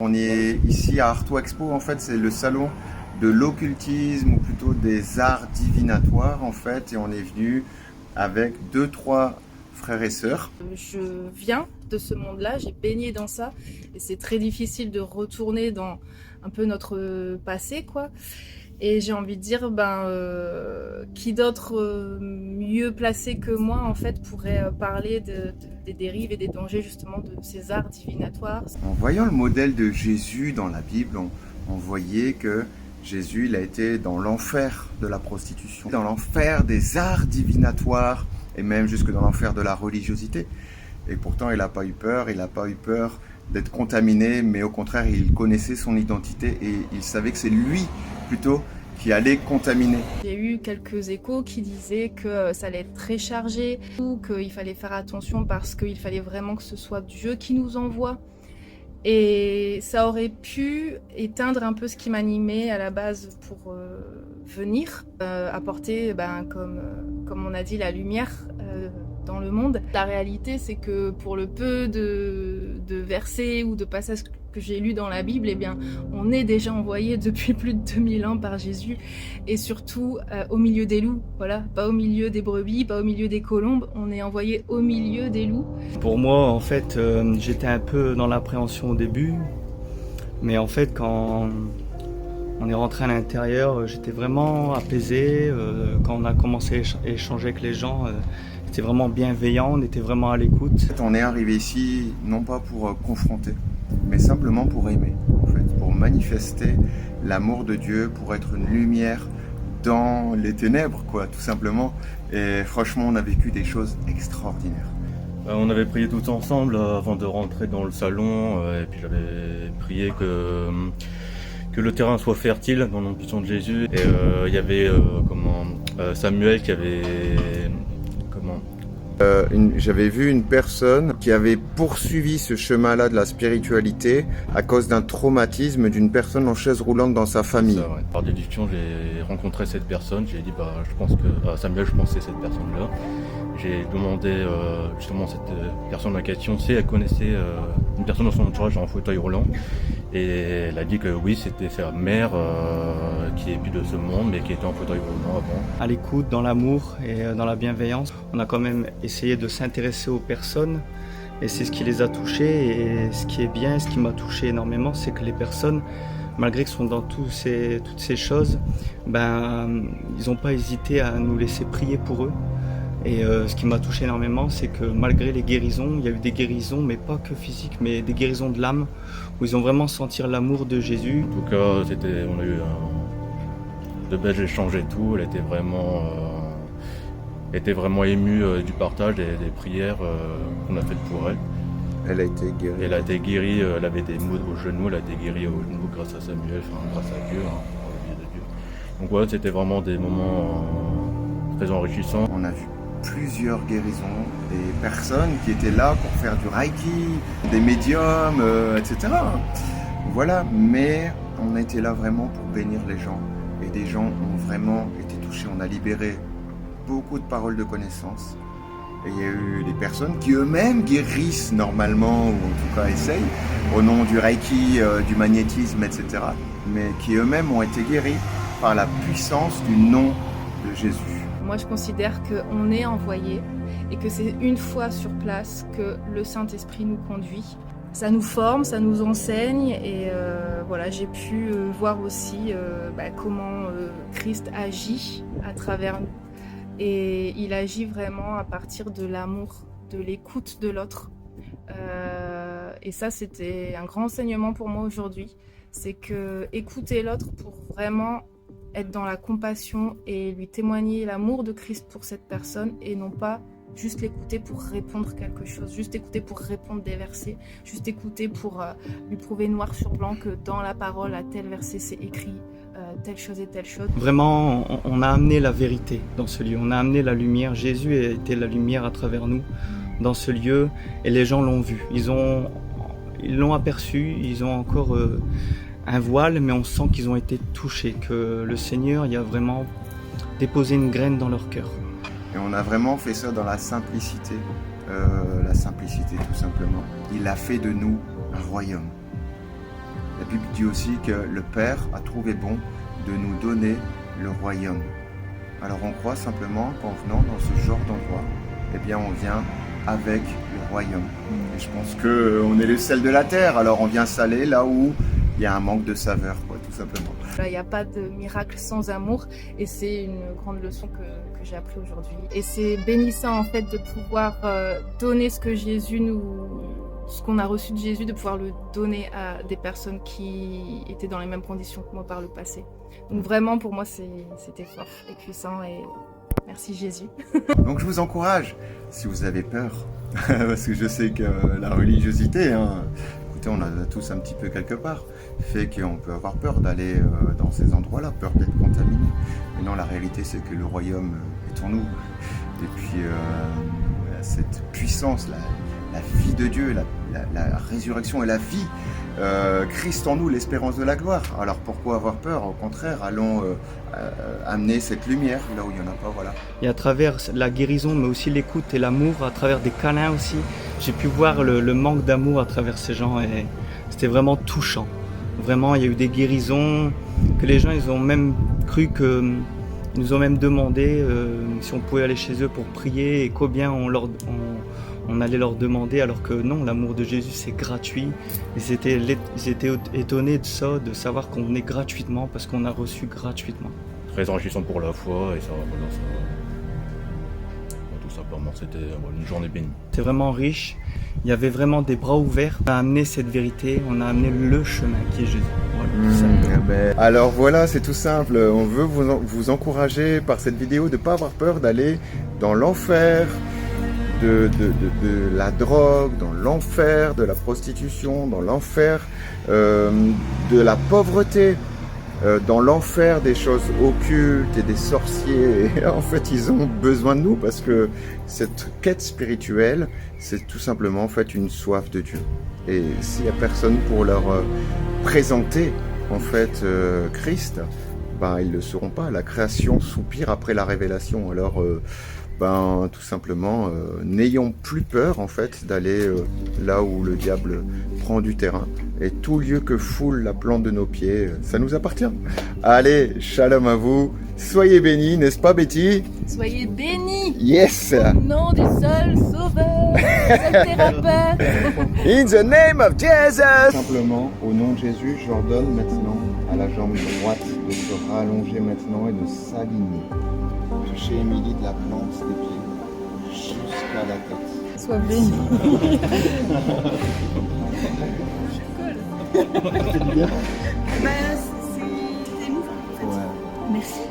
On est ici à Artois Expo, en fait c'est le salon de l'occultisme ou plutôt des arts divinatoires en fait, et on est venu avec 2-3 frères et sœurs. Je viens de ce monde-là, j'ai baigné dans ça et c'est très difficile de retourner dans un peu notre passé quoi. Et j'ai envie de dire qui d'autre mieux placé que moi en fait pourrait parler des dérives et des dangers justement de ces arts divinatoires. En voyant le modèle de Jésus dans la Bible, on voyait que Jésus il a été dans l'enfer de la prostitution, dans l'enfer des arts divinatoires et même jusque dans l'enfer de la religiosité. Et pourtant il n'a pas eu peur, d'être contaminé, mais au contraire il connaissait son identité et il savait que c'est lui plutôt qui allait contaminer. Il y a eu quelques échos qui disaient que ça allait être très chargé, ou qu'il fallait faire attention parce qu'il fallait vraiment que ce soit Dieu qui nous envoie. Et ça aurait pu éteindre un peu ce qui m'animait à la base pour venir apporter, comme on a dit, la lumière dans le monde. La réalité, c'est que pour le peu de versets ou de passages que j'ai lus dans la Bible, eh bien, on est déjà envoyé depuis plus de 2000 ans par Jésus, et surtout au milieu des loups. Voilà, pas au milieu des brebis, pas au milieu des colombes, on est envoyé au milieu des loups. Pour moi, en fait, j'étais un peu dans l'appréhension au début, mais en fait, quand on est rentré à l'intérieur, j'étais vraiment apaisé. Quand on a commencé à échanger avec les gens, c'était vraiment bienveillant, on était vraiment à l'écoute. On est arrivé ici non pas pour confronter, mais simplement pour aimer, en fait, pour manifester l'amour de Dieu, pour être une lumière dans les ténèbres, quoi, tout simplement. Et franchement, on a vécu des choses extraordinaires. On avait prié tous ensemble avant de rentrer dans le salon, et puis j'avais prié que le terrain soit fertile dans le nom puissant de Jésus. Et il y avait Samuel qui avait J'avais vu une personne qui avait poursuivi ce chemin-là de la spiritualité à cause d'un traumatisme d'une personne en chaise roulante dans sa famille. Ça, ouais. Par déduction, j'ai rencontré cette personne, j'ai dit je pense que Samuel, je pensais cette personne-là. J'ai demandé justement cette personne en question si elle connaissait une personne dans son entourage en fauteuil roulant. Et elle a dit que oui, c'était sa mère qui est plus de ce monde, mais qui était en fauteuil roulant avant. À l'écoute, dans l'amour et dans la bienveillance, on a quand même essayé de s'intéresser aux personnes et c'est ce qui les a touchés. Et ce qui est bien, ce qui m'a touché énormément, c'est que les personnes, malgré qu'ils sont dans toutes ces choses, ils n'ont pas hésité à nous laisser prier pour eux. Et ce qui m'a touché énormément, c'est que malgré les guérisons, il y a eu des guérisons, mais pas que physiques, mais des guérisons de l'âme, où ils ont vraiment senti l'amour de Jésus. En tout cas, on a eu de belles échanges et tout. Elle était vraiment émue du partage des prières qu'on a faites pour elle. Elle a été guérie. Elle a été guérie, elle avait des maux au genou, elle a été guérie au genou grâce à Samuel, grâce à Dieu, par le biais de Dieu. Donc ouais, c'était vraiment des moments très enrichissants. On a vu plusieurs guérisons, des personnes qui étaient là pour faire du reiki, des médiums, etc. Voilà, mais on était là vraiment pour bénir les gens. Et des gens ont vraiment été touchés. On a libéré beaucoup de paroles de connaissance. Et il y a eu des personnes qui eux-mêmes guérissent normalement, ou en tout cas essayent, au nom du reiki, du magnétisme, etc. Mais qui eux-mêmes ont été guéris par la puissance du nom de Jésus. Moi, je considère qu'on est envoyé et que c'est une fois sur place que le Saint-Esprit nous conduit. Ça nous forme, ça nous enseigne et voilà, j'ai pu voir aussi comment Christ agit à travers nous. Et il agit vraiment à partir de l'amour, de l'écoute de l'autre. Et ça, c'était un grand enseignement pour moi aujourd'hui. C'est que écouter l'autre pour vraiment être dans la compassion et lui témoigner l'amour de Christ pour cette personne et non pas juste l'écouter pour répondre quelque chose, juste écouter pour répondre des versets, juste écouter pour lui prouver noir sur blanc que dans la parole à tel verset c'est écrit telle chose et telle chose. Vraiment, on a amené la vérité dans ce lieu, on a amené la lumière. Jésus était la lumière à travers nous dans ce lieu et les gens l'ont vu. Ils l'ont aperçu, ils ont encore un voile, mais on sent qu'ils ont été touchés, que le Seigneur y a vraiment déposé une graine dans leur cœur. Et on a vraiment fait ça dans la simplicité tout simplement. Il a fait de nous un royaume. Bible dit aussi que le Père a trouvé bon de nous donner le royaume. Alors on croit simplement qu'en venant dans ce genre d'endroit, eh bien on vient avec le royaume. Et je pense qu'on est le sel de la terre, alors on vient saler là où il y a un manque de saveur, quoi, tout simplement. Il n'y a pas de miracle sans amour et c'est une grande leçon que j'ai appris aujourd'hui. Et c'est bénissant en fait de pouvoir donner ce que ce qu'on a reçu de Jésus, de pouvoir le donner à des personnes qui étaient dans les mêmes conditions que moi par le passé. Donc vraiment pour moi c'était fort et puissant et merci Jésus. Donc je vous encourage, si vous avez peur, parce que je sais que la religiosité, écoutez, on a tous un petit peu quelque part, fait qu'on peut avoir peur d'aller dans ces endroits-là, peur d'être contaminé. Mais non, la réalité c'est que le royaume est en nous. Et puis cette puissance, la vie de Dieu, la résurrection et la vie, Christ en nous, l'espérance de la gloire. Alors pourquoi avoir peur? Au contraire, allons amener cette lumière là où il n'y en a pas, voilà. Et à travers la guérison, mais aussi l'écoute et l'amour, à travers des câlins aussi, j'ai pu voir le manque d'amour à travers ces gens et c'était vraiment touchant. Vraiment, il y a eu des guérisons que les gens, ils ont même cru que... Ils nous ont même demandé si on pouvait aller chez eux pour prier et combien on allait leur demander, alors que non, l'amour de Jésus c'est gratuit. Ils étaient étonnés de ça, de savoir qu'on venait gratuitement parce qu'on a reçu gratuitement. Très enrichissant pour la foi et ça, voilà, tout simplement, c'était une journée bénie. C'était vraiment riche, il y avait vraiment des bras ouverts. On a amené cette vérité, on a amené le chemin qui est Jésus. Voilà, tout ça. Alors voilà, c'est tout simple. On veut vous encourager par cette vidéo de ne pas avoir peur d'aller dans l'enfer de la drogue, dans l'enfer de la prostitution, dans l'enfer de la pauvreté, dans l'enfer des choses occultes et des sorciers. Et en fait, ils ont besoin de nous parce que cette quête spirituelle, c'est tout simplement en fait une soif de Dieu. Et s'il n'y a personne pour leur présenter en fait Christ, ben ils le seront pas. La création soupire après la révélation. Alors tout simplement, n'ayons plus peur en fait d'aller là où le diable prend du terrain. Et tout lieu que foule la plante de nos pieds, ça nous appartient. Allez, shalom à vous. Soyez bénis, n'est-ce pas Betty? Soyez bénis. Yes. Au nom du seul sauveur, seul thérapeute. In the name of Jesus. Simplement, au nom de Jésus, je ordonne maintenant à la jambe droite de se rallonger maintenant et de s'aligner. Chez Émilie de la plante des pieds jusqu'à la tête. Sois béni. C'est émouvant en fait. Ouais. Merci.